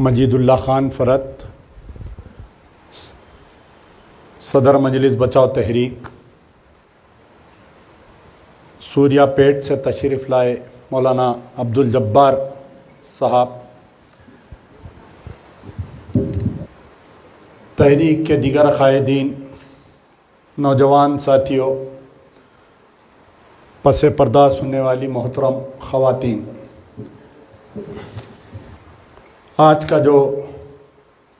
मजीदुल्लाह खान फ़रत, सदर मजलिस बचाओ तहरीक, सूर्यापेट से तशरीफ़ लाए मौलाना अब्दुल जब्बार साहब, तहरीक के दिगर कायदीन, नौजवान साथियों, पसे पर्दा सुनने वाली मोहतरम ख़वातीन, आज का जो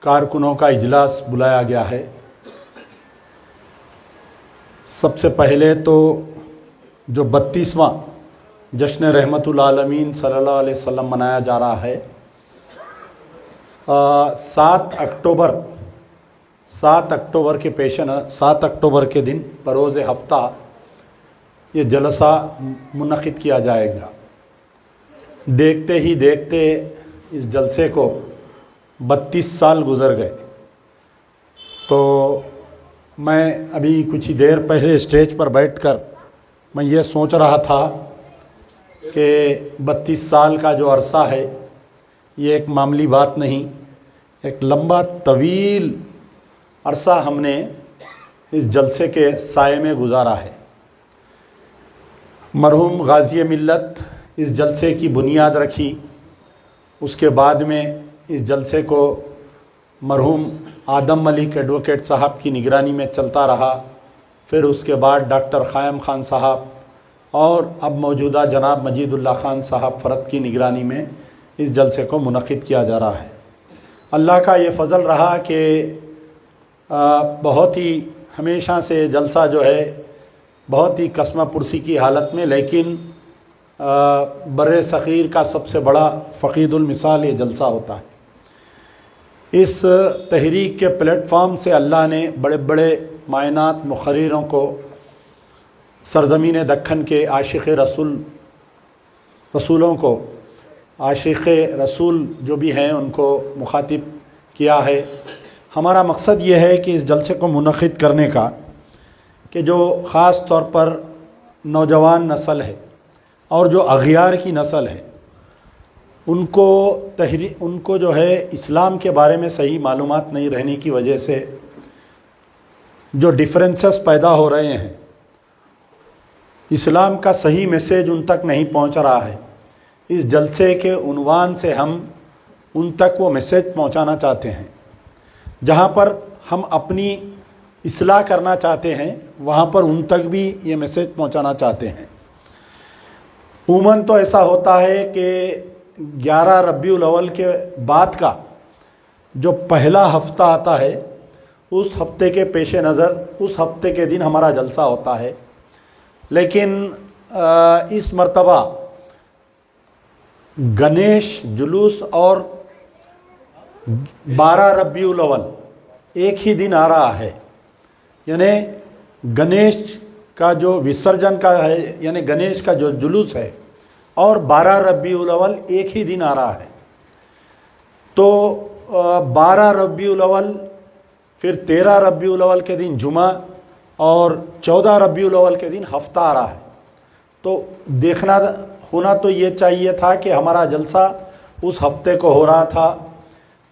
कारकुनों का इजलास बुलाया गया है, सबसे पहले तो जो 32वां जश्न रहमतुल आलमीन सल्लल्लाहु अलैहि वसल्लम मनाया जा रहा है, 7 अक्टूबर के 7 अक्टूबर के दिन बरोज़ हफ्ता ये जलसा मुनक़िद किया जाएगा। देखते ही देखते इस जलसे को 32 साल गुज़र गए। तो मैं अभी कुछ ही देर पहले स्टेज पर बैठकर मैं ये सोच रहा था कि 32 साल का जो अरसा है ये एक मामूली बात नहीं, एक लंबा तवील अरसा हमने इस जलसे के साए में गुजारा है। मरहूम गाज़ी मिल्लत इस जलसे की बुनियाद रखी, उसके बाद में इस जलसे को मरहूम आदम मलिक एडवोकेट साहब की निगरानी में चलता रहा। फिर उसके बाद डॉक्टर क़ायम ख़ान साहब और अब मौजूदा जनाब मजीदुल्लाह खान साहब फ़रत की निगरानी में इस जलसे को मुनक़िद किया जा रहा है। अल्लाह का ये फ़ज़ल रहा कि बहुत ही हमेशा से जलसा जो है बहुत ही कसमा पुरसी की हालत में, लेकिन बर्रे सग़ीर का सबसे बड़ा फ़क़ीदुल मिसाल ये जलसा होता है। इस तहरीक के प्लेटफॉर्म से अल्लाह ने बड़े बड़े मायनात मुक़र्रिरों को, सरज़मीन दक्खन के आशिक़ रसूलों को, आशिक़ रसूल जो भी हैं उनको मुखातिब किया है। हमारा मकसद ये है कि इस जलसे को मुनक़िद करने का कि जो ख़ास तौर पर नौजवान नस्ल है और जो अग़ियार की नस्ल है उनको जो है इस्लाम के बारे में सही मालूमात नहीं रहने की वजह से जो डिफरेंसेस पैदा हो रहे हैं, इस्लाम का सही मैसेज उन तक नहीं पहुंच रहा है। इस जलसे के उन्वान से हम उन तक वो मैसेज पहुंचाना चाहते हैं। जहां पर हम अपनी इस्लाह करना चाहते हैं वहां पर उन तक भी ये मैसेज पहुंचाना चाहते हैं। उमूमन तो ऐसा होता है कि 11 रबीउल अव्वल के बाद का जो पहला हफ्ता आता है उस हफ्ते के पेश नज़र उस हफ्ते के दिन हमारा जलसा होता है, लेकिन इस मर्तबा गणेश जुलूस और 12 रबीउल अव्वल एक ही दिन आ रहा है। यानी गणेश का जो विसर्जन का है, यानी गणेश का जो जुलूस है और 12 रबीउल अव्वल एक ही दिन आ रहा है। तो 12 रबीउल अव्वल, फिर 13 रबीउल अव्वल के दिन जुमा और 14 रबीउल अव्वल के दिन हफ्ता आ रहा है। तो देखना होना तो ये चाहिए था कि हमारा जलसा उस हफ्ते को हो रहा था,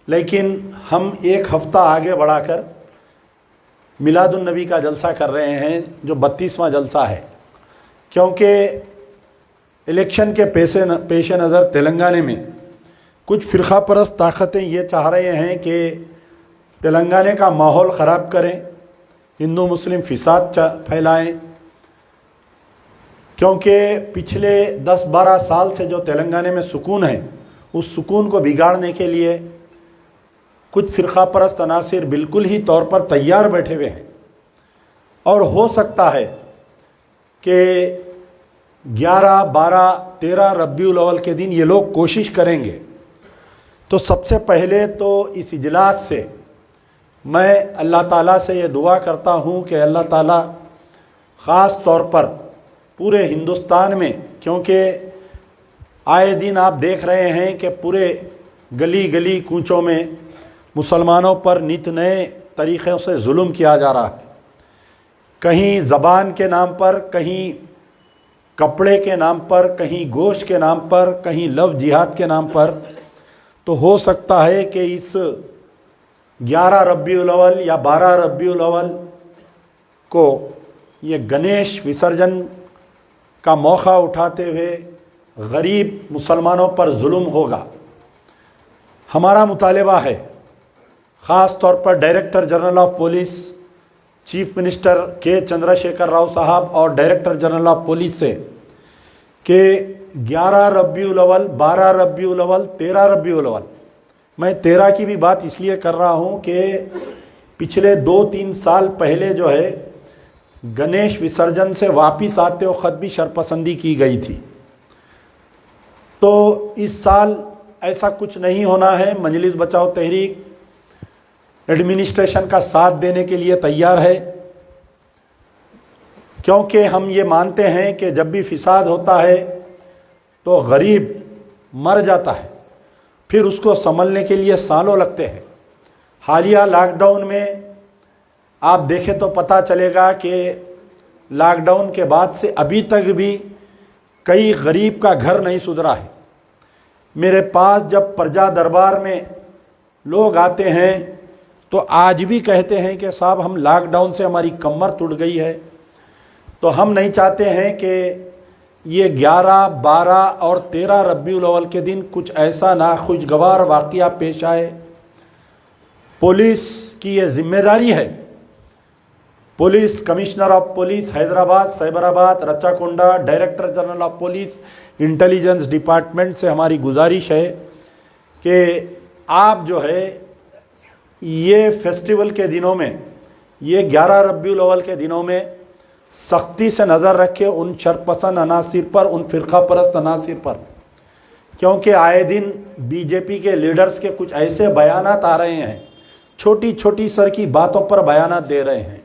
लेकिन हम एक हफ्ता आगे बढ़ाकर मिलादुन नबी का जलसा कर रहे हैं जो 32वां जलसा है। क्योंकि इलेक्शन के पेश नज़र तेलंगाना में कुछ फ़िरक़ा परस्त ताकतें ये चाह रहे हैं कि तेलंगाना का माहौल ख़राब करें, हिंदू मुस्लिम फ़िसाद फैलाएं। क्योंकि पिछले 10-12 साल से जो तेलंगाना में सुकून है उस सुकून को बिगाड़ने के लिए कुछ फ़िरक़ा परस्त अनासिर बिल्कुल ही तौर पर तैयार बैठे हुए हैं। और हो सकता है कि 11, 12, 13 रबीउल अव्वल के दिन ये लोग कोशिश करेंगे। तो सबसे पहले तो इस इजलास से मैं अल्लाह ताला से ये दुआ करता हूँ कि अल्लाह ताला ख़ास तौर पर पूरे हिंदुस्तान में, क्योंकि आए दिन आप देख रहे हैं कि पूरे गली गली कूचों में मुसलमानों पर नित नए तरीक़ों से जुल्म किया जा रहा है। कहीं ज़बान के नाम पर, कहीं कपड़े के नाम पर, कहीं गोश्त के नाम पर, कहीं लव जिहाद के नाम पर। तो हो सकता है कि इस 11 रबीउल अव्वल या 12 रबीउल अव्वल को ये गणेश विसर्जन का मौका उठाते हुए गरीब मुसलमानों पर जुल्म होगा। हमारा मुतालबा है ख़ास तौर पर director general of police, chief minister के चंद्रशेखर राव साहब और डायरेक्टर जनरल ऑफ पुलिस से कि 11 रबीउल अव्वल, 12 रबीउल अव्वल, 13 रबीउल अव्वल, मैं 13 की भी बात इसलिए कर रहा हूँ कि पिछले 2-3 साल पहले जो है गणेश विसर्जन से वापस आते वक्त भी शरपसंदी की गई थी। तो इस साल ऐसा कुछ नहीं होना है। मजलिस बचाओ तहरीक एडमिनिस्ट्रेशन का साथ देने के लिए तैयार है, क्योंकि हम ये मानते हैं कि जब भी फिसाद होता है तो गरीब मर जाता है, फिर उसको संभलने के लिए सालों लगते हैं। हालिया लॉकडाउन में आप देखें तो पता चलेगा कि लॉकडाउन के बाद से अभी तक भी कई गरीब का घर नहीं सुधरा है। मेरे पास जब प्रजा दरबार में लोग आते हैं तो आज भी कहते हैं कि साहब हम लॉकडाउन से हमारी कमर टूट गई है। तो हम नहीं चाहते हैं कि ये 11, 12 और 13 रबीउल अव्वल के दिन कुछ ऐसा नाखुशगवार वाक़या पेश आए। पुलिस की ये जिम्मेदारी है। Police commissioner of police Hyderabad, Cyberabad, Rachakonda, director general of police, intelligence department से हमारी गुजारिश है कि आप जो है ये फेस्टिवल के दिनों में, ये 11 रबीउल अव्वल के दिनों में सख्ती से नज़र रखें उन शरपसंद अनासिर पर, उन फ़िरका परस्त अनासिर पर, क्योंकि आए दिन बीजेपी के लीडर्स के कुछ ऐसे बयानात आ रहे हैं, छोटी छोटी सर की बातों पर बयानात दे रहे हैं।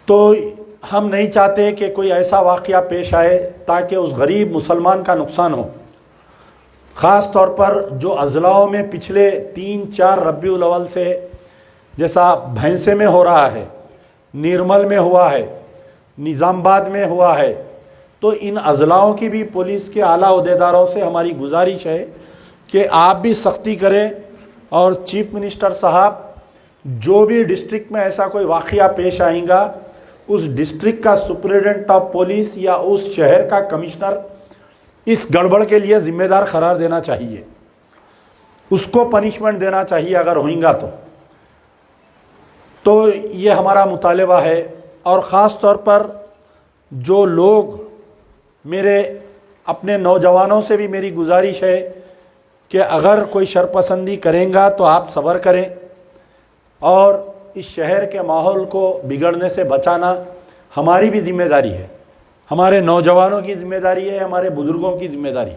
तो हम नहीं चाहते कि कोई ऐसा वाक़या पेश आए ताकि उस गरीब मुसलमान का नुकसान हो। ख़ास तौर पर जो अज़लाओं में पिछले 3-4 रबीउल अव्वल से, जैसा भैंसे में हो रहा है, निर्मल में हुआ है, निज़ामबाद में हुआ है, तो इन अज़लाओं की भी पुलिस के आला ओहदेदारों से हमारी गुजारिश है कि आप भी सख्ती करें और चीफ मिनिस्टर साहब जो भी डिस्ट्रिक्ट में ऐसा कोई वाक़या पेश आएगा उस डिस्ट्रिक्ट का सुपरिटेंडेंट ऑफ पुलिस या उस शहर का कमिश्नर इस गड़बड़ के लिए ज़िम्मेदार करार देना चाहिए, उसको पनिशमेंट देना चाहिए अगर होगा तो ये हमारा मुतालबा है। और ख़ास तौर पर जो लोग मेरे अपने नौजवानों से भी मेरी गुजारिश है कि अगर कोई शरपसंदी करेगा तो आप सब्र करें और इस शहर के माहौल को बिगड़ने से बचाना हमारी भी जिम्मेदारी है, हमारे नौजवानों की जिम्मेदारी है, हमारे बुज़ुर्गों की जिम्मेदारी।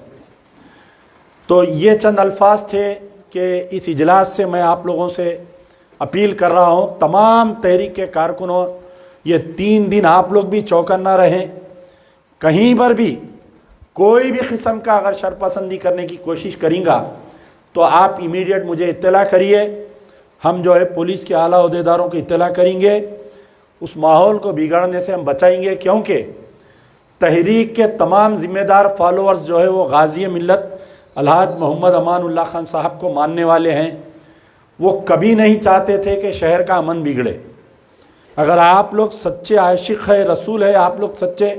तो ये चंद अल्फाज थे कि इस इजलास से मैं आप लोगों से अपील कर रहा हूँ, तमाम तहरीक के कारकुनों, ये 3 दिन आप लोग भी चौकन्ना रहें। कहीं पर भी कोई भी किस्म का अगर शरपसंदी करने की कोशिश करेंगा तो आप इमीडिएट मुझे इत्तला करिए, हम जो है पुलिस के आला ओहदेदारों को इत्तला करेंगे, उस माहौल को बिगाड़ने से हम बचाएंगे। क्योंकि तहरीक के तमाम ज़िम्मेदार फॉलोअर्स जो है वो गाज़ी मिल्लत अलहाज मोहम्मद अमानुल्लाह खान साहब को मानने वाले हैं। वो कभी नहीं चाहते थे कि शहर का अमन बिगड़े। अगर आप लोग सच्चे आशिक है रसूल है, आप लोग सच्चे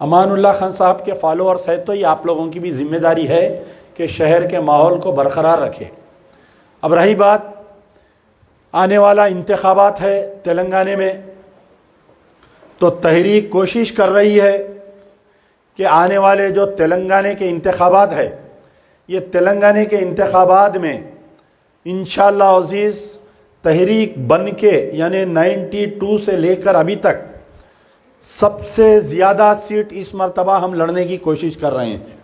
अमानुल्लाह खान साहब के फॉलोअर्स है, तो ये आप लोगों की भी जिम्मेदारी है कि शहर के माहौल को बरकरार रखें। अब रही बात, आने वाला इंतखाबात है तेलंगाना में, तो तहरीक कोशिश कर रही है कि आने वाले जो तेलंगाना के इंतखाबात है, ये तेलंगाना के इंतखाबात में इंशाअल्लाह अज़ीज़ तहरीक बन के, यानी 92 से लेकर अभी तक सबसे ज़्यादा सीट इस मरतबा हम लड़ने की कोशिश कर रहे हैं।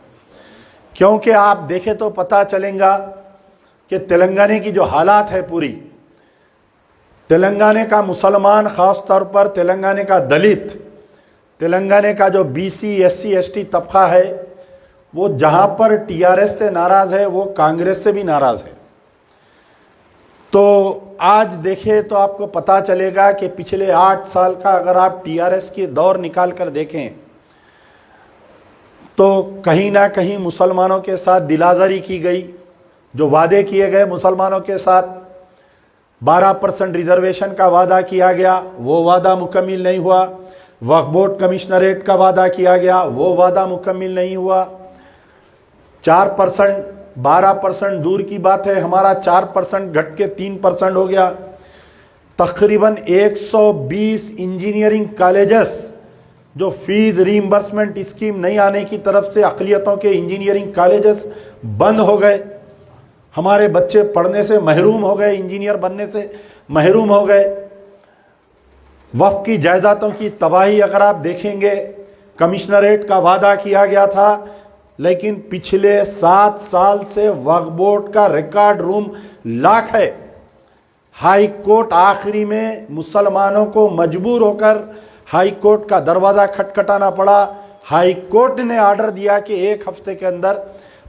क्योंकि आप देखें तो पता चलेगा कि तेलंगाना की जो हालात है पूरी, तेलंगाना का मुसलमान, ख़ास तौर पर तेलंगाना का दलित, तेलंगाना का जो BC SC ST तबका है, वो जहाँ पर TRS से नाराज़ है वो कांग्रेस से भी नाराज़ है। तो आज देखें तो आपको पता चलेगा कि पिछले 8 साल का अगर आप TRS की दौर निकाल कर देखें तो कहीं ना कहीं मुसलमानों के साथ दिलाज़री की गई, जो वादे किए गए मुसलमानों के साथ, 12% रिजर्वेशन का वादा किया गया, वो वादा मुकम्मिल नहीं हुआ। वक्फ बोर्ड कमिश्नरेट का वादा किया गया, वो वादा मुकम्मिल नहीं हुआ। 4%, 12% दूर की बात है, हमारा 4% घट के 3% हो गया। तकरीबन 120 इंजीनियरिंग कॉलेजेस जो फीस रीइंबर्समेंट स्कीम नहीं आने की तरफ से अक़लियतों के इंजीनियरिंग कॉलेजेस बंद हो गए। हमारे बच्चे पढ़ने से महरूम हो गए, इंजीनियर बनने से महरूम हो गए। वक्फ की जायदादों की तबाही अगर आप देखेंगे, कमिश्नरेट का वादा किया गया था, लेकिन पिछले 7 साल से वक्फ बोर्ड का रिकॉर्ड रूम लाख है। हाई कोर्ट आखिरी में मुसलमानों को मजबूर होकर हाई कोर्ट का दरवाज़ा खटखटाना पड़ा। हाई कोर्ट ने ऑर्डर दिया कि 1 हफ्ते के अंदर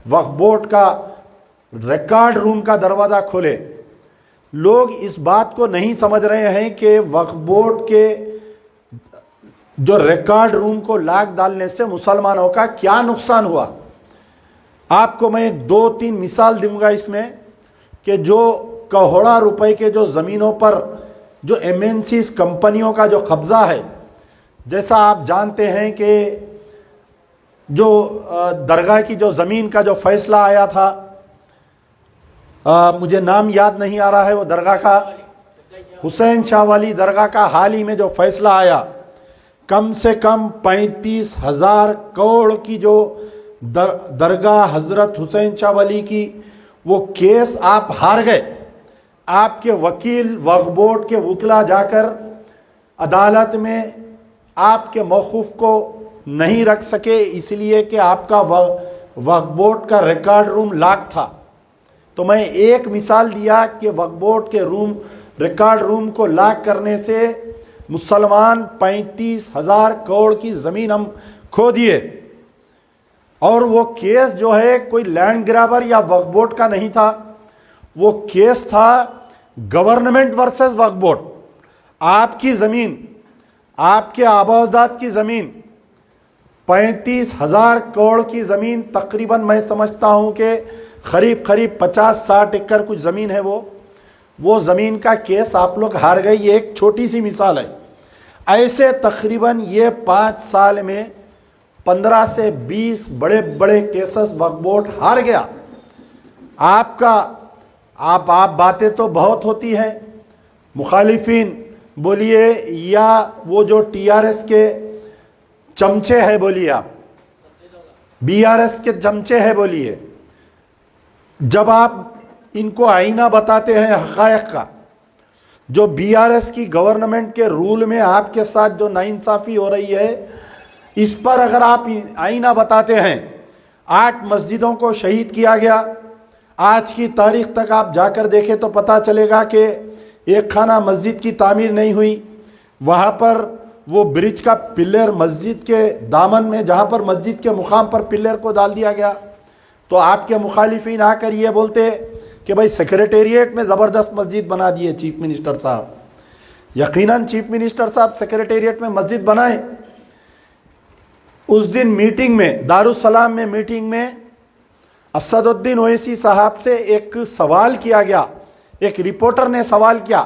वक्फ बोर्ड का रिकॉर्ड रूम का दरवाज़ा खोले। लोग इस बात को नहीं समझ रहे हैं कि वक्फ बोर्ड के जो रिकॉर्ड रूम को लाक डालने से मुसलमानों का क्या नुकसान हुआ। आपको मैं 2-3 मिसाल दूंगा इसमें कि जो करोड़ों रुपए के जो ज़मीनों पर जो एमएनसीज कंपनियों का जो कब्ज़ा है, जैसा आप जानते हैं कि जो दरगाह की जो ज़मीन का जो फैसला आया था, मुझे नाम याद नहीं आ रहा है वो दरगाह का, हुसैन शाह वाली दरगाह का हाल ही में जो फैसला आया, कम से कम 35,000 करोड़ की जो दरगाह हज़रत हुसैन शाह वाली की, वो केस आप हार गए। आपके वकील वक्फ बोर्ड के वकला जाकर अदालत में आपके मौक़ूफ़ को नहीं रख सके, इसलिए कि आपका वक्फ बोर्ड का रिकॉर्ड रूम लॉक था। तो मैं एक मिसाल दिया कि वक्फ बोर्ड के रिकॉर्ड रूम को लॉक करने से मुसलमान 35,000 करोड़ की ज़मीन हम खो दिए। और वो केस जो है कोई लैंड ग्रैबर या वक्फ बोर्ड का नहीं था, वो केस था गवर्नमेंट वर्सेस वक्फ बोर्ड। आपकी ज़मीन, आपके आबाजात की ज़मीन, 35,000 करोड़ की ज़मीन, तकरीबन मैं समझता हूँ कि करीब 50-60 एकड़ कुछ ज़मीन है, वो ज़मीन का केस आप लोग हार गए। ये एक छोटी सी मिसाल है। ऐसे तकरीबन ये 5 साल में 15 से 20 बड़े बड़े केसेस वक्फ बोर्ड हार गया। आप बातें तो बहुत होती हैं, मुखालिफिन बोलिए या वो जो टीआरएस के चमचे हैं बोलिए, आप बीआरएस के चमचे हैं बोलिए, जब आप इनको आईना बताते हैं हक़ायक़ का, जो बीआरएस की गवर्नमेंट के रूल में आपके साथ जो नाइंसाफ़ी हो रही है, इस पर अगर आप आईना बताते हैं। 8 मस्जिदों को शहीद किया गया। आज की तारीख़ तक आप जाकर देखें तो पता चलेगा कि एक खाना मस्जिद की तामीर नहीं हुई। वहाँ पर वो ब्रिज का पिलर मस्जिद के दामन में, जहाँ पर मस्जिद के मुकाम पर पिलर को डाल दिया गया। तो आपके मुखालिफिन आकर ये बोलते कि भाई सेक्रेटेरिएट में ज़बरदस्त मस्जिद बना दिए चीफ मिनिस्टर साहब। यकीनन चीफ मिनिस्टर साहब सेक्रेटेरिएट में मस्जिद बनाए। उस दिन मीटिंग में, दारुस्सलाम में मीटिंग में असदुद्दीन ओवैसी साहब से एक सवाल किया गया। एक रिपोर्टर ने सवाल किया,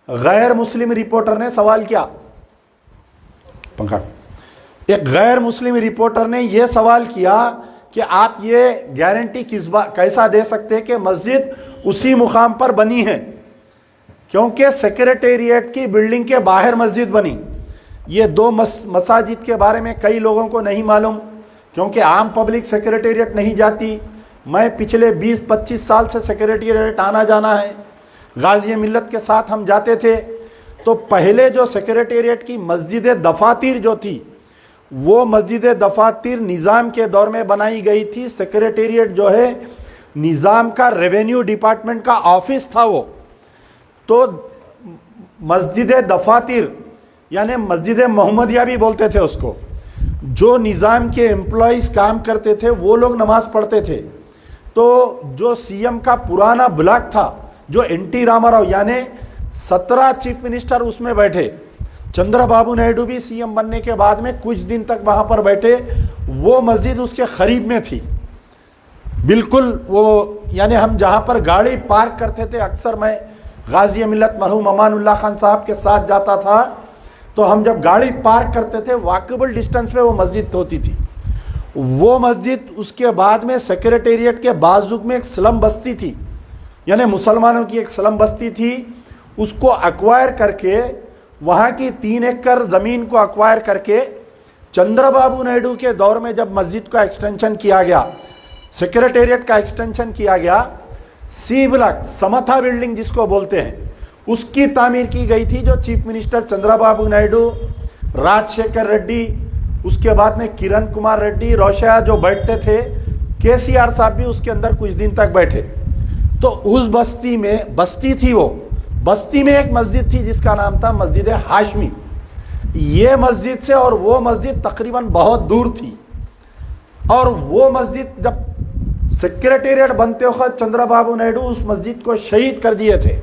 गैर मुस्लिम रिपोर्टर ने सवाल किया, एक गैर मुस्लिम रिपोर्टर ने यह सवाल किया कि आप ये गारंटी कैसा दे सकते हैं कि मस्जिद उसी मुकाम पर बनी है, क्योंकि सेक्रेटेरिएट की बिल्डिंग के बाहर मस्जिद बनी। ये 2 मसाजिद के बारे में कई लोगों को नहीं मालूम, क्योंकि आम पब्लिक सेक्रेटेरिएट नहीं जाती। मैं पिछले 20-25 साल से सेक्रेटेरिएट आना जाना है, गाज़ी मिल्लत के साथ हम जाते थे। तो पहले जो सेक्रेटेरिएट की मस्जिद दफातिर जो थी, वो मस्जिद दफातिर निज़ाम के दौर में बनाई गई थी। सेक्रेटेरिएट जो है निज़ाम का रेवेन्यू डिपार्टमेंट का ऑफिस था वो। तो मस्जिद दफातिर यानी मस्जिद मोहम्मदिया भी बोलते थे उसको, जो निज़ाम के एम्प्लॉइज़ काम करते थे वो लोग नमाज़ पढ़ते थे। तो जो सीएम का पुराना ब्लॉक था, जो एनटी रामाराव यानी 17 चीफ मिनिस्टर उसमें बैठे, चंद्रबाबू नायडू भी सीएम बनने के बाद में कुछ दिन तक वहाँ पर बैठे, वो मस्जिद उसके करीब में थी। बिल्कुल वो यानी हम जहाँ पर गाड़ी पार्क करते थे, अक्सर मैं गाजी मिल्लत मरहूम अमानुल्लाह खान साहब के साथ जाता था, तो हम जब गाड़ी पार्क करते थे वॉकेबल डिस्टेंस पे वो मस्जिद होती थी। वो मस्जिद उसके बाद में सेक्रेटेरिएट के बाजुक में एक स्लम बस्ती थी, यानी मुसलमानों की एक स्लम बस्ती थी, उसको अक्वायर करके वहाँ की 3 एकड़ ज़मीन को अक्वायर करके चंद्रबाबू नायडू के दौर में जब मस्जिद का एक्सटेंशन किया गया, सेक्रेटेरिएट का एक्सटेंशन किया गया, सी ब्लॉक समथा बिल्डिंग जिसको बोलते हैं उसकी तामीर की गई थी, जो चीफ मिनिस्टर चंद्रबाबू नायडू, राजशेखर रेड्डी, उसके बाद में किरण कुमार रेड्डी, रोशा जो बैठते थे, केसीआर साहब भी उसके अंदर कुछ दिन तक बैठे। तो उस बस्ती में बस्ती थी, वो बस्ती में एक मस्जिद थी जिसका नाम था मस्जिद हाशमी। ये मस्जिद से और वो मस्जिद तकरीबन बहुत दूर थी, और वो मस्जिद जब सेक्रेटेरिएट बनते वक्त चंद्रबाबू नायडू उस मस्जिद को शहीद कर दिए थे।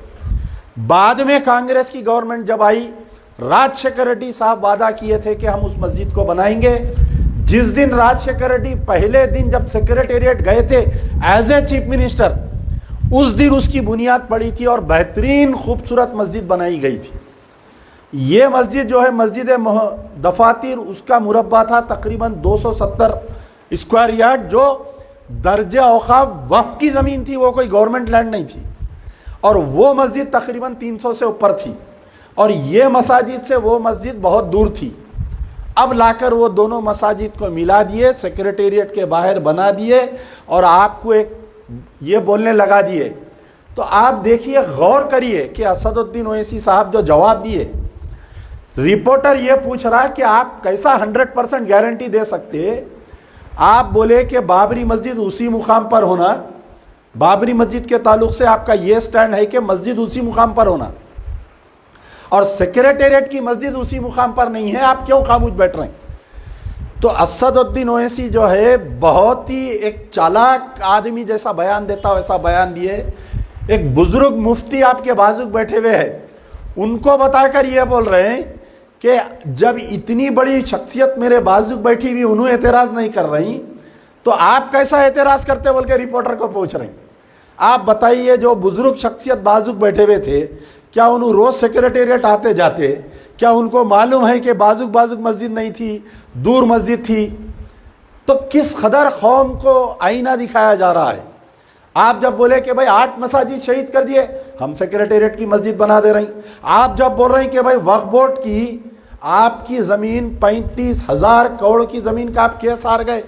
बाद में कांग्रेस की गवर्नमेंट जब आई, राजशेखर रेड्डी साहब वादा किए थे कि हम उस मस्जिद को बनाएंगे। जिस दिन राजशेखर रेड्डी पहले दिन जब सेक्रेटेरिएट गए थे एज ए चीफ मिनिस्टर, उस दिन उसकी बुनियाद पड़ी थी और बेहतरीन खूबसूरत मस्जिद बनाई गई थी। ये मस्जिद जो है मस्जिद दफातिर, उसका मुरब्बा था तकरीबन 270 स्क्वायर यार्ड, जो दर्जा औकाफ वक्फ की ज़मीन थी, वो कोई गवर्नमेंट लैंड नहीं थी, और वो मस्जिद तकरीबन 300 से ऊपर थी, और ये मसाजिद से वो मस्जिद बहुत दूर थी। अब लाकर वो दोनों मसाजिद को मिला दिए, सेक्रेटेरिएट के बाहर बना दिए, और आपको एक ये बोलने लगा दिए। तो आप देखिए, गौर करिए कि असदुद्दीन ओवैसी साहब जो जवाब दिए, रिपोर्टर ये पूछ रहा है कि आप कैसा 100% गारंटी दे सकते। आप बोले कि बाबरी मस्जिद उसी मुकाम पर होना, बाबरी मस्जिद के ताल्लुक से आपका ये स्टैंड है कि मस्जिद उसी मुकाम पर होना, और सेक्रेटेरिएट की मस्जिद उसी मुकाम पर नहीं है, आप क्यों खामोश बैठ रहे हैं? तो असदुद्दीन ओवैसी जो है बहुत ही एक चालाक आदमी जैसा बयान देता वैसा बयान दिए। एक बुजुर्ग मुफ्ती आपके बाजुक बैठे हुए हैं, उनको बताकर ये बोल रहे हैं कि जब इतनी बड़ी शख्सियत मेरे बाजुक बैठी हुई, उन्होंने एतराज़ नहीं कर रही, तो आप कैसा एतराज़ करते बोल के रिपोर्टर को पूछ रहे हैं। आप बताइए, जो बुजुर्ग शख्सियत बाजुक बैठे हुए थे, क्या उन्होंने रोज़ सेक्रेटेरिएट आते जाते? क्या उनको मालूम है कि बाजुक बाजुक मस्जिद नहीं थी, दूर मस्जिद थी? तो किस कदर कौम को आईना दिखाया जा रहा है। आप जब बोले कि भाई 8 मसाजिद शहीद कर दिए, हम सेक्रेटेरिएट की मस्जिद बना दे रही। आप जब बोल रहे हैं कि भाई वक्फ बोर्ड की आपकी ज़मीन 35,000 करोड़ की ज़मीन का आप केस हार गए,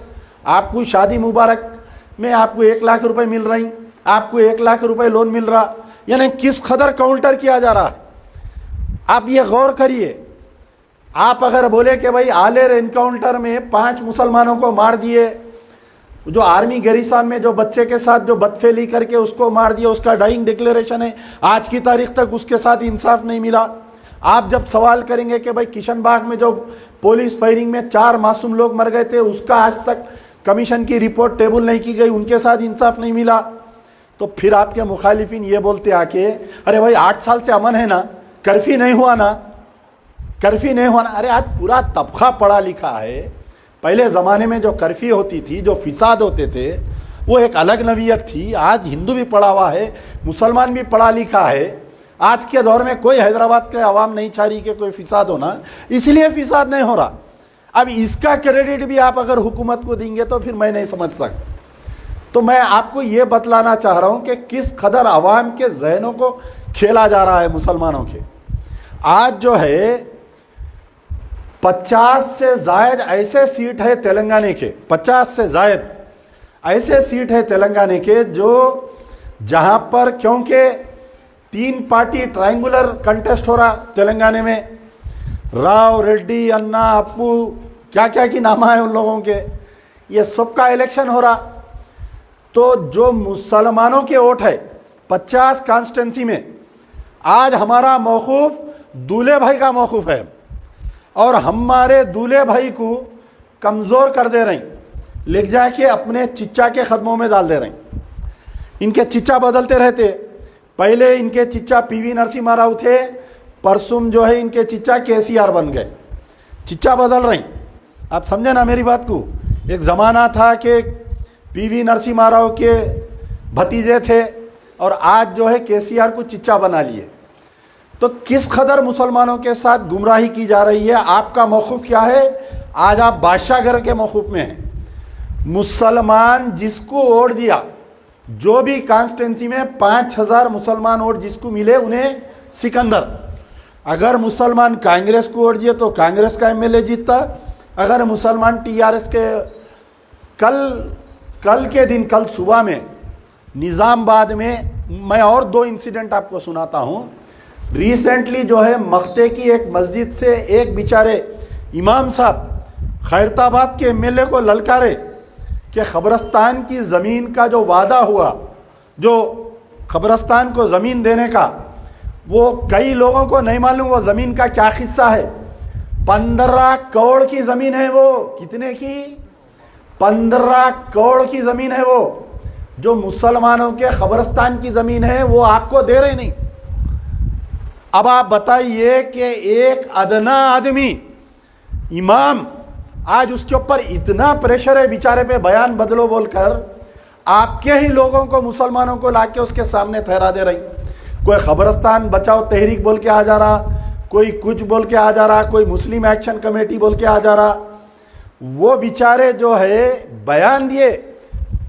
आपको शादी मुबारक में आपको 1 लाख रुपए मिल रही, आपको 1 लाख रुपए लोन मिल रहा, यानी किस कदर काउंटर किया जा रहा है। आप ये गौर करिए। आप अगर बोले कि भाई आलेर एनकाउंटर में 5 मुसलमानों को मार दिए, जो आर्मी गैरिसान में जो बच्चे के साथ जो बदफेली करके उसको मार दिया, उसका डाइंग डिक्लेरेशन है, आज की तारीख तक उसके साथ इंसाफ नहीं मिला। आप जब सवाल करेंगे कि भाई किशनबाग में जो पुलिस फायरिंग में 4 मासूम लोग मर गए थे, उसका आज तक कमीशन की रिपोर्ट टेबल नहीं की गई, उनके साथ इंसाफ नहीं मिला, तो फिर आपके मुखालिफिन ये बोलते आके, अरे भाई 8 साल से अमन है ना, कर्फ्यू नहीं हुआ ना, कर्फ्यू नहीं हुआ ना। अरे आज पूरा तबका पढ़ा लिखा है। पहले ज़माने में जो कर्फ्यू होती थी, जो फिसाद होते थे, वो एक अलग नवीयत थी। आज हिंदू भी पढ़ा हुआ है, मुसलमान भी पढ़ा लिखा है। आज के दौर में कोई हैदराबाद के आवाम नहीं चाह रही कि कोई फिसाद होना, इसलिए फिसाद नहीं हो रहा। अब इसका क्रेडिट भी आप अगर हुकूमत को देंगे तो फिर मैं नहीं समझ सकता। तो मैं आपको ये बतलाना चाह रहा हूँ कि किस कदर आवाम के जहनों को खेला जा रहा है मुसलमानों के। आज जो है 50 से ज़ायद ऐसे सीट है तेलंगाना के, 50 से ज़ायद ऐसे सीट है तेलंगाना के जो जहाँ पर, क्योंकि 3 पार्टी ट्रायंगुलर कंटेस्ट हो रहा तेलंगाना में, राव, रेड्डी, अन्ना, अप्पू, क्या क्या की नामा है उन लोगों के, ये सबका इलेक्शन हो रहा। तो जो मुसलमानों के वोट है 50 कॉन्स्टिट्यूंसी में, आज हमारा मौकूफ दूल्हे भाई का मौकूफ है, और हमारे दूल्हे भाई को कमज़ोर कर दे रही, लिख जाके अपने चिच्चा के कदमों में डाल दे रही। इनके चिच्चा बदलते रहते, पहले इनके चिच्चा पीवी नरसिम्हा राव थे, परसुम जो है इनके चिच्चा केसीआर बन गए, चिच्चा बदल रही। आप समझे ना मेरी बात को। एक ज़माना था कि पीवी नरसिम्हा राव के भतीजे थे और आज जो है केसीआर को चिच्चा बना लिए। तो किस कदर मुसलमानों के साथ गुमराही की जा रही है, आपका मौक़िफ़ क्या है? आज आप बादशाहगर के मौक़िफ़ में हैं। मुसलमान जिसको वोट दिया, जो भी कॉन्स्टिट्यूंसी में 5000 मुसलमान वोट जिसको मिले उन्हें सिकंदर। अगर मुसलमान कांग्रेस को वोट दिए तो कांग्रेस का एमएलए जीतता। अगर मुसलमान टीआरएस के कल के दिन, कल सुबह में निज़ामबाद में, मैं और 2 इंसिडेंट आपको सुनाता हूँ। रिसेंटली जो है मख्ते की एक मस्जिद से एक बेचारे इमाम साहब खैरताबाद के एमएलए को ललकारे कि ख़ब्रस्तान की ज़मीन का जो वादा हुआ, जो ख़ब्रस्तान को ज़मीन देने का, वो कई लोगों को नहीं मालूम वो ज़मीन का क्या किस्सा है। 15 करोड़ की ज़मीन है वो। कितने की? 15 करोड़ की ज़मीन है वो। जो मुसलमानों के ख़ब्रस्तान की ज़मीन है वो आपको दे रहे नहीं। अब आप बताइए कि एक अदना आदमी इमाम, आज उसके ऊपर इतना प्रेशर है बेचारे पे, बयान बदलो बोलकर आपके ही लोगों को, मुसलमानों को लाके उसके सामने ठहरा दे रही। कोई ख़ब्रस्तान बचाओ तहरीक बोल के आ जा रहा, कोई कुछ बोल के आ जा रहा, कोई मुस्लिम एक्शन कमेटी बोल के आ जा रहा। वो बेचारे जो है बयान दिए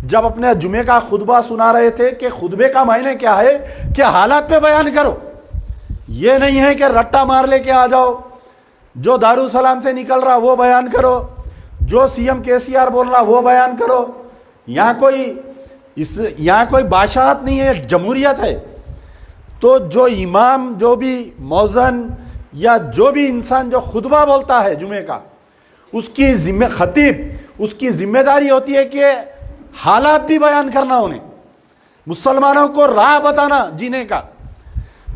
जब अपने जुमे का खुतबा सुना रहे थे कि खुतबे का मायने क्या है कि हालात पे बयान करो, ये नहीं है कि रट्टा मार लेके आ जाओ। जो दारुसलाम से निकल रहा वो बयान करो, जो सीएम केसीआर बोल रहा वो बयान करो। यहाँ कोई बादशाहत नहीं है, जमहूरियत है। तो जो इमाम, जो भी मौज़न या जो भी इंसान जो खुतबा बोलता है जुमे का, उसकी खतीब, उसकी जिम्मेदारी होती है कि हालात भी बयान करना, उन्हें मुसलमानों को राह बताना जीने का।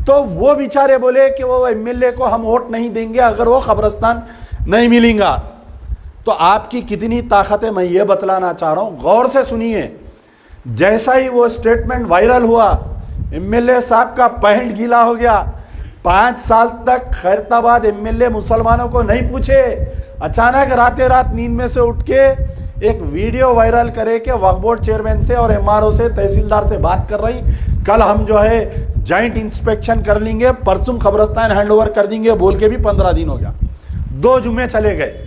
तो वो बेचारे बोले कि वो एमएलए को हम वोट नहीं देंगे अगर वो ख़ब्रस्तान नहीं मिलेगा। तो आपकी कितनी ताकत है मैं ये बतलाना चाह रहा हूँ, गौर से सुनिए। जैसा ही वो स्टेटमेंट वायरल हुआ, एमएलए साहब का पैंट गीला हो गया। 5 साल तक खैरताबाद एमएलए मुसलमानों को नहीं पूछे, अचानक रातें रात नींद में से उठ के एक वीडियो वायरल करे कि वक्फ बोर्ड चेयरमैन से और एमआरओ से, तहसीलदार से बात कर रही, कल हम जो है जॉइंट इंस्पेक्शन कर लेंगे, परसों ख़ब्रस्तान हैंडओवर कर देंगे बोल के भी 15 दिन हो गया। 2 जुमे चले गए।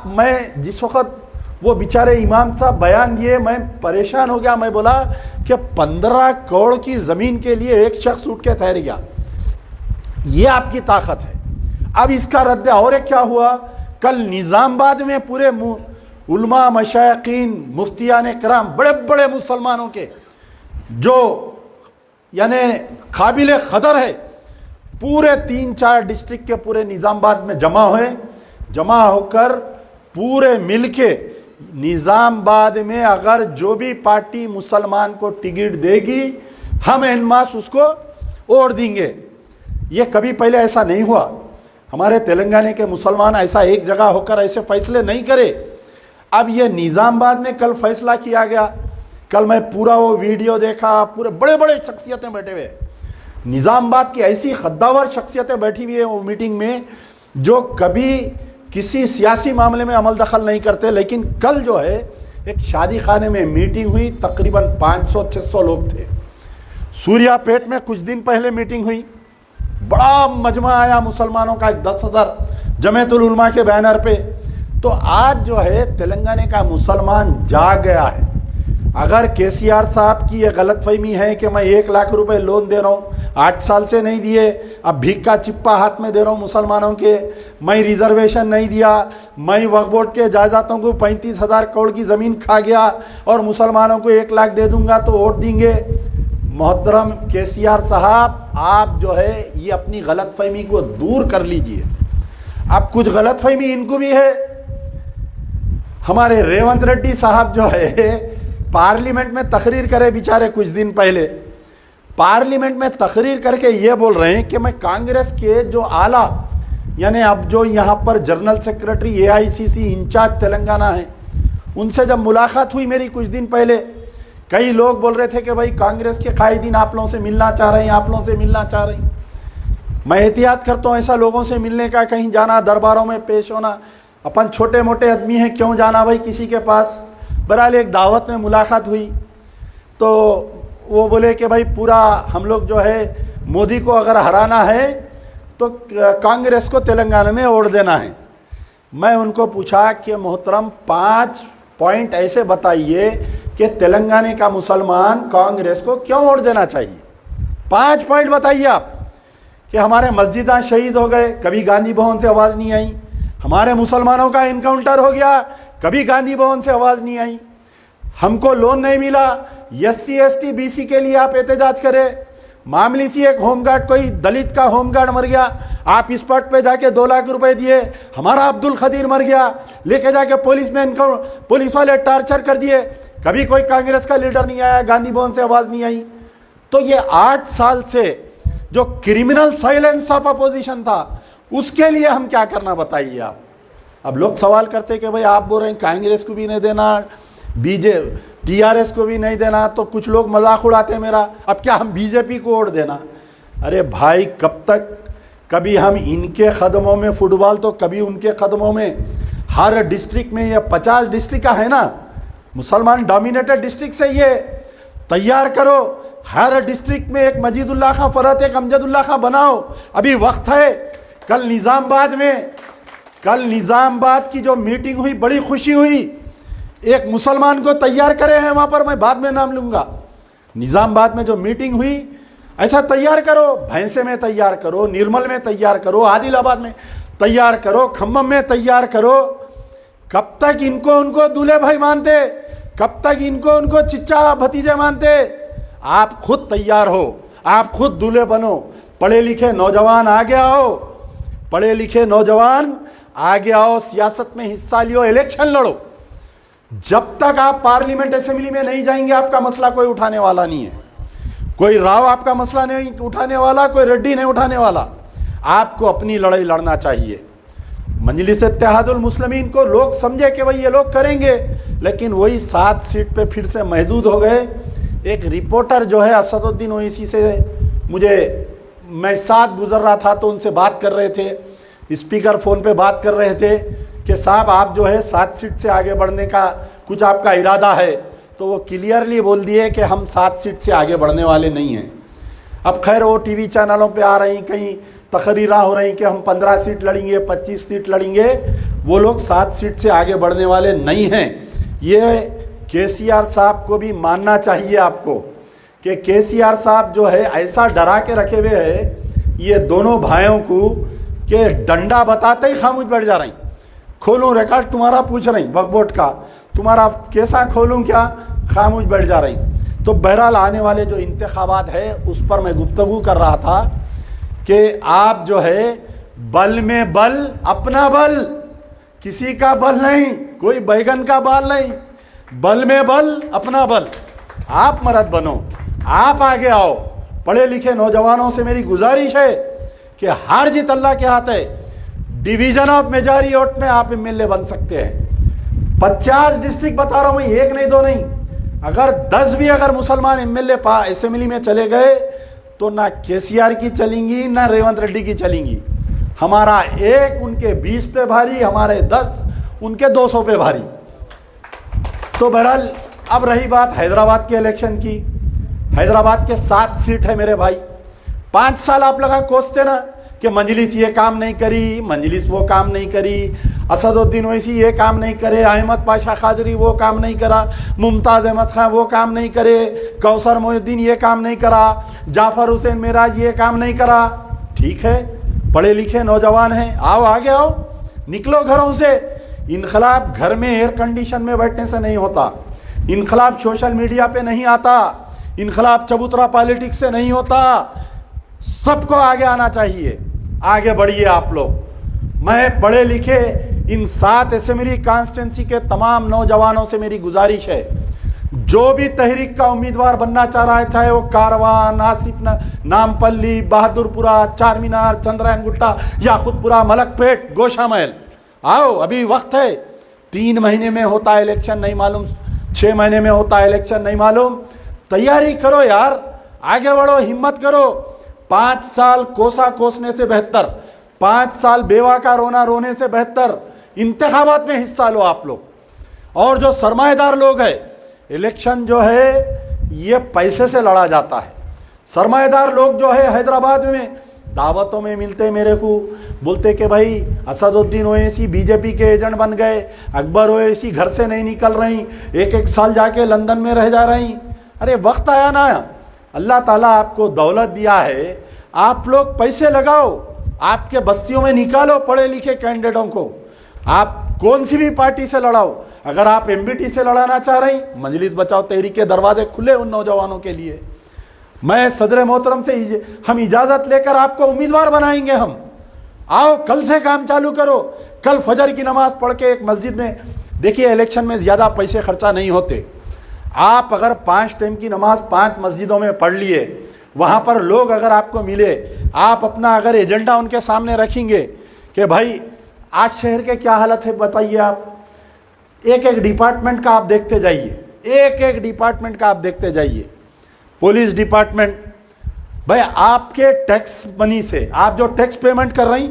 मैं जिस वक्त वो बेचारे इमाम साहब बयान दिए, मैं परेशान हो गया। मैं बोला कि 15 करोड़ की ज़मीन के लिए एक शख्स उठ के ठहर गया, ये आपकी ताकत है। अब इसका रद्द और एक क्या हुआ, कल निज़ामबाद में पूरे उलमा, मशाइखीन, मुफ्तियान कराम, बड़े बड़े मुसलमानों के जो यानी काबिल क़दर है, पूरे 3-4 डिस्ट्रिक्ट के पूरे निज़ामबाद में जमा होकर पूरे मिलके निज़ामबाद में अगर जो भी पार्टी मुसलमान को टिकट देगी हम एनमास उसको वोट देंगे। ये कभी पहले ऐसा नहीं हुआ। हमारे तेलंगाना के मुसलमान ऐसा एक जगह होकर ऐसे फैसले नहीं करे। अब ये निज़ामबाद में कल फैसला किया गया। कल मैं पूरा वो वीडियो देखा, पूरे बड़े बड़े शख्सियतें बैठे हुए, निज़ामबाद की ऐसी खद्दावर शख्सियतें बैठी हुई है वो मीटिंग में जो कभी किसी सियासी मामले में अमल दखल नहीं करते। लेकिन कल जो है एक शादी खाने में मीटिंग हुई, तकरीबन 500-600 लोग थे। सूर्यापेट में कुछ दिन पहले मीटिंग हुई, बड़ा मजमा आया मुसलमानों का, 10,000 जमीयतुल उलमा के बैनर पे। तो आज जो है तेलंगाना का मुसलमान जाग गया है। अगर केसीआर साहब की ये गलतफहमी है कि मैं 1 लाख रुपए लोन दे रहा हूँ, 8 साल से नहीं दिए, अब भीख का चिप्पा हाथ में दे रहा हूँ मुसलमानों के, मैं रिजर्वेशन नहीं दिया, मैं वक्फ बोर्ड के जायदादों को 35,000 करोड़ की ज़मीन खा गया और मुसलमानों को 1 लाख दे दूंगा तो वोट देंगे। मोहतरम केसीआर साहब, आप जो है ये अपनी गलतफहमी को दूर कर लीजिए। अब कुछ गलतफहमी इनको भी है। हमारे रेवंत रेड्डी साहब जो है पार्लियामेंट में तकरीर करे बेचारे, कुछ दिन पहले पार्लियामेंट में तकरीर करके ये बोल रहे हैं कि मैं कांग्रेस के जो आला, यानी अब जो यहाँ पर general secretary AICC in charge Telangana है, उनसे जब मुलाकात हुई मेरी कुछ दिन पहले, कई लोग बोल रहे थे कि भाई कांग्रेस के कायदीन आप लोगों से मिलना चाह रहे हैं, आप लोगों से मिलना चाह रहे हैं। मैं एहतियात करता हूँ ऐसा लोगों से मिलने का, कहीं जाना, दरबारों में पेश होना। अपन छोटे मोटे आदमी हैं, क्यों जाना भाई किसी के पास। बहरहाल एक दावत में मुलाकात हुई तो वो बोले कि भाई पूरा हम लोग जो है मोदी को अगर हराना है तो कांग्रेस को तेलंगाना में वोट देना है। मैं उनको पूछा कि मोहतरम 5 पॉइंट ऐसे बताइए कि तेलंगाना का मुसलमान कांग्रेस को क्यों वोट देना चाहिए। 5 पॉइंट बताइए आप कि हमारे मस्जिदां शहीद हो गए, कभी गांधी भवन से आवाज़ नहीं आई। हमारे मुसलमानों का इनकाउंटर हो गया, कभी गांधी भवन से आवाज़ नहीं आई। हमको लोन नहीं मिला, SC ST BC के लिए आप एहतजाज करें। मामूली सी एक होमगार्ड, कोई दलित का होमगार्ड मर गया, आप स्पॉट पे जाके 2 लाख रुपए दिए। हमारा अब्दुल खदीर मर गया, लेके जाके पुलिस वाले टार्चर कर दिए, कभी कोई कांग्रेस का लीडर नहीं आया, गांधी भवन से आवाज़ नहीं आई। तो ये 8 साल से जो क्रिमिनल साइलेंस ऑफ अपोजिशन था, उसके लिए हम क्या करना बताइए आप। अब लोग सवाल करते कि भाई आप बोल रहे हैं कांग्रेस को भी नहीं देना, TRS को भी नहीं देना, तो कुछ लोग मजाक उड़ाते हैं मेरा, अब क्या हम BJP को वोट देना। अरे भाई कब तक, कभी हम इनके कदमों में फुटबॉल तो कभी उनके कदमों में। हर डिस्ट्रिक्ट में ये 50 डिस्ट्रिक्ट का है ना, मुसलमान डोमिनेटेड डिस्ट्रिक्ट से ये तैयार करो। हर डिस्ट्रिक्ट में एक मजीदुल्लाह खां फरहत, एक अमजदुल्लाह खां बनाओ। अभी वक्त है। कल निज़ामबाद की जो मीटिंग हुई, बड़ी खुशी हुई। एक मुसलमान को तैयार करे हैं वहां पर, मैं बाद में नाम लूंगा। निज़ामबाद में जो मीटिंग हुई, ऐसा तैयार करो, भैंसे में तैयार करो, निर्मल में तैयार करो, आदिलाबाद में तैयार करो, खम्मम में तैयार करो। कब तक इनको उनको दूल्हे भाई मानते, कब तक इनको उनको चिच्चा भतीजे मानते। आप खुद तैयार हो, आप खुद दूल्हे बनो। पढ़े लिखे नौजवान आगे आओ, पढ़े लिखे नौजवान आगे आओ, सियासत में हिस्सा लियो, इलेक्शन लड़ो। जब तक आप पार्लियामेंट असेंबली में नहीं जाएंगे, आपका मसला कोई उठाने वाला नहीं है। कोई राव आपका मसला नहीं उठाने वाला, कोई रेड्डी नहीं उठाने वाला। आपको अपनी लड़ाई लड़ना चाहिए। मजलिस इत्तेहादुल मुस्लिमीन को लोग समझे कि भाई ये लोग करेंगे, लेकिन वही 7 सीट पे फिर से महदूद हो गए। एक रिपोर्टर जो है असदुद्दीन ओवैसी से मैं साथ गुजर रहा था तो उनसे बात कर रहे थे, स्पीकर फोन पे बात कर रहे थे कि साहब आप जो है 7 सीट से आगे बढ़ने का कुछ आपका इरादा है। तो वो क्लियरली बोल दिए कि हम 7 सीट से आगे बढ़ने वाले नहीं हैं। अब खैर वो टीवी चैनलों पे आ रही, कहीं तकरीरा हो रही कि हम 15 सीट लड़ेंगे, 25 सीट लड़ेंगे। वो लोग 7 सीट से आगे बढ़ने वाले नहीं हैं। ये KCR साहब को भी मानना चाहिए आपको कि KCR साहब जो है ऐसा डरा के रखे हुए है ये दोनों भाइयों को कि डंडा बताते ही खामोश बैठ जा रही। खोलूं रिकॉर्ड तुम्हारा, पूछ रही वक्फ का, तुम्हारा कैसा खोलूं क्या, खामोश बैठ जा रही। तो बहरहाल आने वाले जो इंतखाबात है उस पर मैं गुफ्तगू कर रहा था कि आप जो है बल में बल, अपना बल, किसी का बल नहीं, कोई बैगन का बाल नहीं, बल में बल, अपना बल। आप मर्द बनो, आप आगे आओ। पढ़े लिखे नौजवानों से मेरी गुजारिश है कि हार जीत अल्लाह के हाथ है। डिवीजन ऑफ मेजॉरिटी वोट में आप MLA बन सकते हैं। 50 डिस्ट्रिक्ट बता रहा हूं मैं, 1 नहीं 2 नहीं, अगर 10 भी अगर मुसलमान MLA असेंबली में चले गए तो ना KCR की चलेंगी ना रेवंत रेड्डी की चलेंगी। हमारा 1 उनके 20 पे भारी, हमारे 10 उनके 200 पे भारी। तो बहरहाल अब रही बात हैदराबाद के इलेक्शन की। हैदराबाद के 7 सीट है मेरे भाई। 5 साल आप लगा कोसते ना कि मजलिस ये काम नहीं करी, मजलिस वो काम नहीं करी, असदुद्दीन ओवैसी ये काम नहीं करे, अहमद पाशा कादरी वो काम नहीं करा, मुमताज़ अहमद खान वो काम नहीं करे, कौसर मोहिउद्दीन ये काम नहीं करा, जाफर हुसैन मेराज ये काम नहीं करा। ठीक है, पढ़े लिखे नौजवान हैं, आओ आगे आओ, निकलो घरों से। इनकलाब घर में एयर कंडीशन में बैठने से नहीं होता, इनकलाब सोशल मीडिया पे नहीं आता, इनकलाब चबूतरा पॉलिटिक्स से नहीं होता। सबको आगे आना चाहिए, आगे बढ़िए आप लोग। मैं पढ़े लिखे इन 7 असेंबली कॉन्स्टिट्यूंसी के तमाम नौजवानों से मेरी गुजारिश है, जो भी तहरीक का उम्मीदवार बनना चाह रहा है, चाहे वो कारवान, आसिफ नामपल्ली, बहादुरपुरा, चार मीनार, चंद्रायन गुट्टा, याकुतपुरा, मलकपेट, गोशा महल, आओ अभी वक्त है। 3 महीने में होता है इलेक्शन नहीं मालूम, 6 महीने में होता है इलेक्शन नहीं मालूम। तैयारी करो यार, आगे बढ़ो, हिम्मत करो। 5 साल कोसा कोसने से बेहतर, 5 साल बेवा का रोना रोने से बेहतर इंतखाबात में हिस्सा लो आप लोग। और जो सरमाएदार लोग हैं, इलेक्शन जो है ये पैसे से लड़ा जाता है। सरमाएदार लोग जो है हैदराबाद में दावतों में मिलते मेरे को, बोलते कि भाई असदुद्दीन ओवैसी बीजेपी के एजेंट बन गए, अकबर ओवैसी घर से नहीं निकल रही, एक एक साल जाके लंदन में रह जा रही। अरे वक्त आया ना, अल्लाह ताला आपको दौलत दिया है, आप लोग पैसे लगाओ, आपके बस्तियों में निकालो पढ़े लिखे कैंडिडेटों को, आप कौन सी भी पार्टी से लड़ाओ। अगर आप एमबीटी से लड़ाना चाह रही, मजलिस बचाओ तहरीक के दरवाजे खुले उन नौजवानों के लिए। मैं सदर मोहतरम से हम इजाज़त लेकर आपको उम्मीदवार बनाएंगे। हम आओ, कल से काम चालू करो। कल फजर की नमाज पढ़ के एक मस्जिद में, देखिए इलेक्शन में ज़्यादा पैसे खर्चा नहीं होते। आप अगर 5 टाइम की नमाज 5 मस्जिदों में पढ़ लिए, वहाँ पर लोग अगर आपको मिले, आप अपना अगर एजेंडा उनके सामने रखेंगे कि भाई आज शहर के क्या हालत है बताइए, आप एक एक डिपार्टमेंट का आप देखते जाइए, एक एक डिपार्टमेंट का आप देखते जाइए। पुलिस डिपार्टमेंट, भाई आपके टैक्स मनी से आप जो टैक्स पेमेंट कर रही,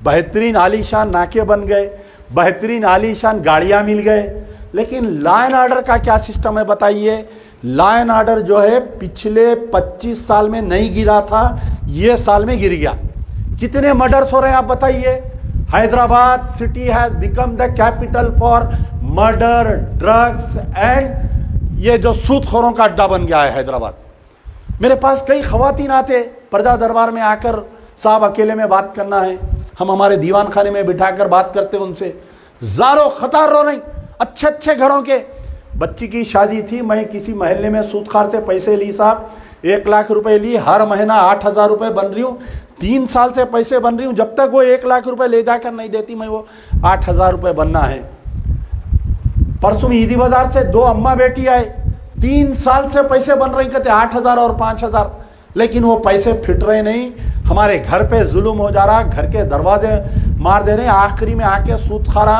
बेहतरीन आलीशान नाके बन गए, बेहतरीन आलीशान गाड़ियाँ मिल गए, लेकिन लॉ एंड ऑर्डर का क्या सिस्टम है बताइए। लॉ एंड ऑर्डर जो है पिछले 25 साल में नहीं गिरा था, ये साल में गिर गया। कितने मर्डर्स हो रहे हैं आप बताइए। Hyderabad city has become the capital for murder, drugs and ये जो सूदखोरों का अड्डा बन गया है हैदराबाद। मेरे पास कई खवातीन आते प्रजा दरबार में आकर, साहब अकेले में बात करना है, हम हमारे दीवान खाने में बिठाकर बात करते उनसे, ज़ारो खतार रो नहीं, अच्छे अच्छे घरों के। बच्ची की शादी थी, मैं किसी महल्ले में सूदखार से पैसे ली साहब, 1 लाख रुपए ली, हर महीना 8,000 रुपये बन रही हूँ, 3 साल से पैसे बन रही हूँ, जब तक वो 1 लाख रुपए ले जाकर नहीं देती मैं वो 8,000 रुपये बनना है। परसों ईदी बाजार से 2 अम्मा बेटी आए, 3 साल से पैसे बन रही, कहते 8,000 और 5,000, लेकिन वो पैसे फिट रहे नहीं। हमारे घर पे जुल्म हो जा रहा, घर के दरवाजे मार दे रहे, आखिरी में आके सूदखारा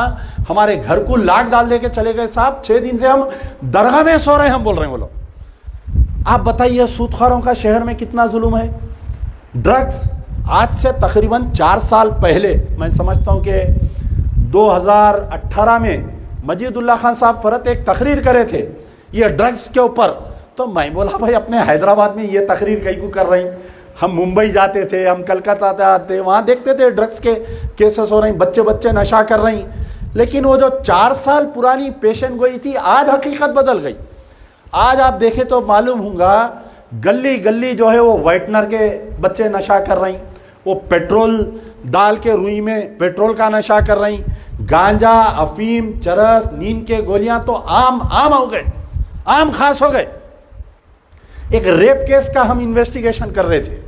हमारे घर को लाख डाल दे के चले गए साहब। 6 दिन से हम दरगाह में सो रहे हैं, हम बोल रहे हैं वो लोग। आप बताइए सूदखारों का शहर में कितना जुल्म है। ड्रग्स आज से तकरीबन 4 साल पहले, मैं समझता हूँ कि 2018 में मजीदुल्लाह खान साहब फरत एक तकरीर करे थे ये ड्रग्स के ऊपर, तो मैं बोला भाई अपने हैदराबाद में ये तकरीर कहीं को कर रही। हम मुंबई जाते थे, हम कलकत्ता आते, वहाँ देखते थे ड्रग्स के केसेस हो रही, बच्चे बच्चे नशा कर रही। लेकिन वो जो 4 साल पुरानी पेशन गोई थी, आज हकीकत बदल गई। आज आप देखें तो मालूम होगा गली गली जो है वो वाइटनर के बच्चे नशा कर रही, वो पेट्रोल डाल के रुई में पेट्रोल का नशा कर रही, गांजा, अफीम, चरस, नींद के गोलियां तो आम हो गए, आम खास हो गए। एक रेप केस का हम इन्वेस्टिगेशन कर रहे थे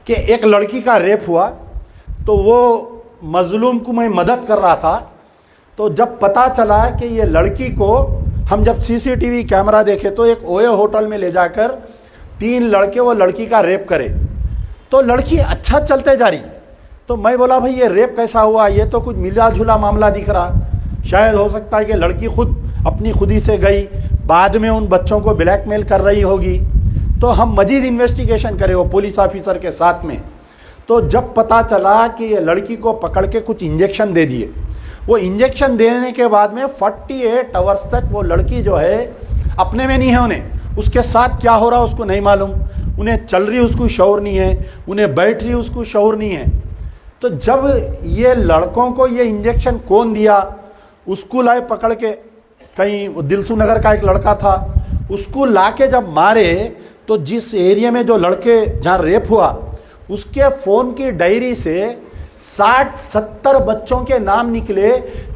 कि एक लड़की का रेप हुआ, तो वो मजलूम को मैं मदद कर रहा था। तो जब पता चला कि ये लड़की को, हम जब सीसीटीवी कैमरा देखे तो एक ओयो होटल में ले जाकर 3 लड़के वो लड़की का रेप करे, तो लड़की अच्छा चलते जा रही। तो मैं बोला भाई ये रेप कैसा हुआ, ये तो कुछ मिला जुला मामला दिख रहा। शायद हो सकता है कि लड़की खुद अपनी खुदी से गई, बाद में उन बच्चों को ब्लैकमेल कर रही होगी। तो हम मजीद इन्वेस्टिगेशन करें वो पुलिस ऑफिसर के साथ में। तो जब पता चला कि ये लड़की को पकड़ के कुछ इंजेक्शन दे दिए, वो इंजेक्शन देने के बाद में 48 आवर्स तक वो लड़की जो है अपने में नहीं है, उन्हें उसके साथ क्या हो रहा उसको नहीं मालूम, उन्हें चल रही उसको शऊर नहीं है, उन्हें बैठ रही उसको शऊर नहीं है। तो जब ये लड़कों को ये इंजेक्शन कौन दिया, उसको लाए पकड़ के, कहीं दिलसू नगर का एक लड़का था, उसको ला के जब मारे तो जिस एरिया में जो लड़के जहाँ रेप हुआ उसके फ़ोन की डायरी से 60-70 बच्चों के नाम निकले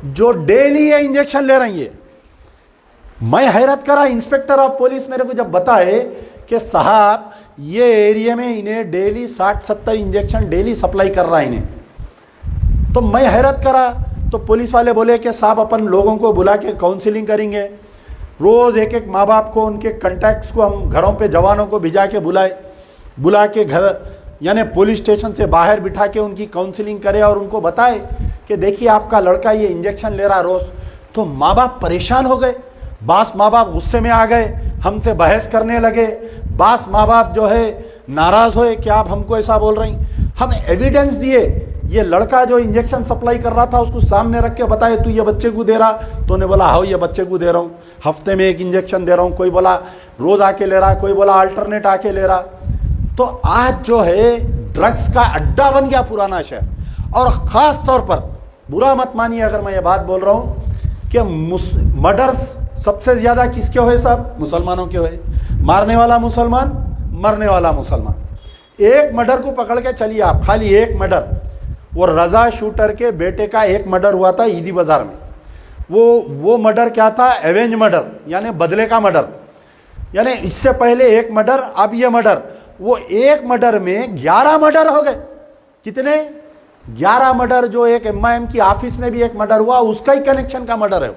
जो डेली ये इंजेक्शन ले रही है। मैं हैरत करा, इंस्पेक्टर ऑफ पुलिस मेरे को जब बताए कि साहब ये एरिया में इन्हें डेली 60-70 इंजेक्शन डेली सप्लाई कर रहा है इन्हें, तो मैं हैरत करा। तो पुलिस वाले बोले कि साहब अपन लोगों को बुला के काउंसलिंग करेंगे, रोज़ एक एक माँ बाप को, उनके कॉन्टैक्ट्स को हम घरों पे जवानों को भिजा के बुला के घर यानी पुलिस स्टेशन से बाहर बिठा के उनकी काउंसलिंग करे और उनको बताए कि देखिए आपका लड़का ये इंजेक्शन ले रहा रोज़। तो माँ बाप परेशान हो गए, बास माँ बाप गुस्से में आ गए, हमसे बहस करने लगे, बास माँ बाप जो है नाराज़ हुए कि आप हमको ऐसा बोल रही। हम एविडेंस दिए, ये लड़का जो इंजेक्शन सप्लाई कर रहा था उसको सामने रख के बताए तू ये बच्चे को दे रहा, तो ने बोला हाँ ये बच्चे को दे रहा हूँ, हफ्ते में एक इंजेक्शन दे रहा हूँ। कोई बोला रोज आके ले रहा, कोई बोला अल्टरनेट आके ले रहा। तो आज जो है ड्रग्स का अड्डा बन गया पुराना शहर। और ख़ास तौर पर बुरा मत मानिए अगर मैं ये बात बोल रहा हूँ कि मर्डर्स सबसे ज़्यादा किसके हुए साहब? मुसलमानों के हुए। मारने वाला मुसलमान, मरने वाला मुसलमान। एक मर्डर को पकड़ के चलिए आप, खाली एक मर्डर, वो रजा शूटर के बेटे का एक मर्डर हुआ था ईदी बाजार में। वो मर्डर क्या था? एवेंज मर्डर, यानी बदले का मर्डर। यानी इससे पहले एक मर्डर, अब ये मर्डर। वो एक मर्डर में 11 मर्डर हो गए। कितने? 11 मर्डर। जो एक MIM की ऑफिस में भी एक मर्डर हुआ, उसका ही कनेक्शन का मर्डर है वो।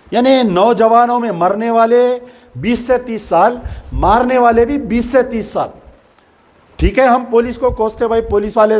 यानी नौजवानों में मरने वाले 20 से 30 साल, मारने वाले भी 20 से 30 साल। ठीक है, हम पुलिस को कोसते भाई, पुलिस वाले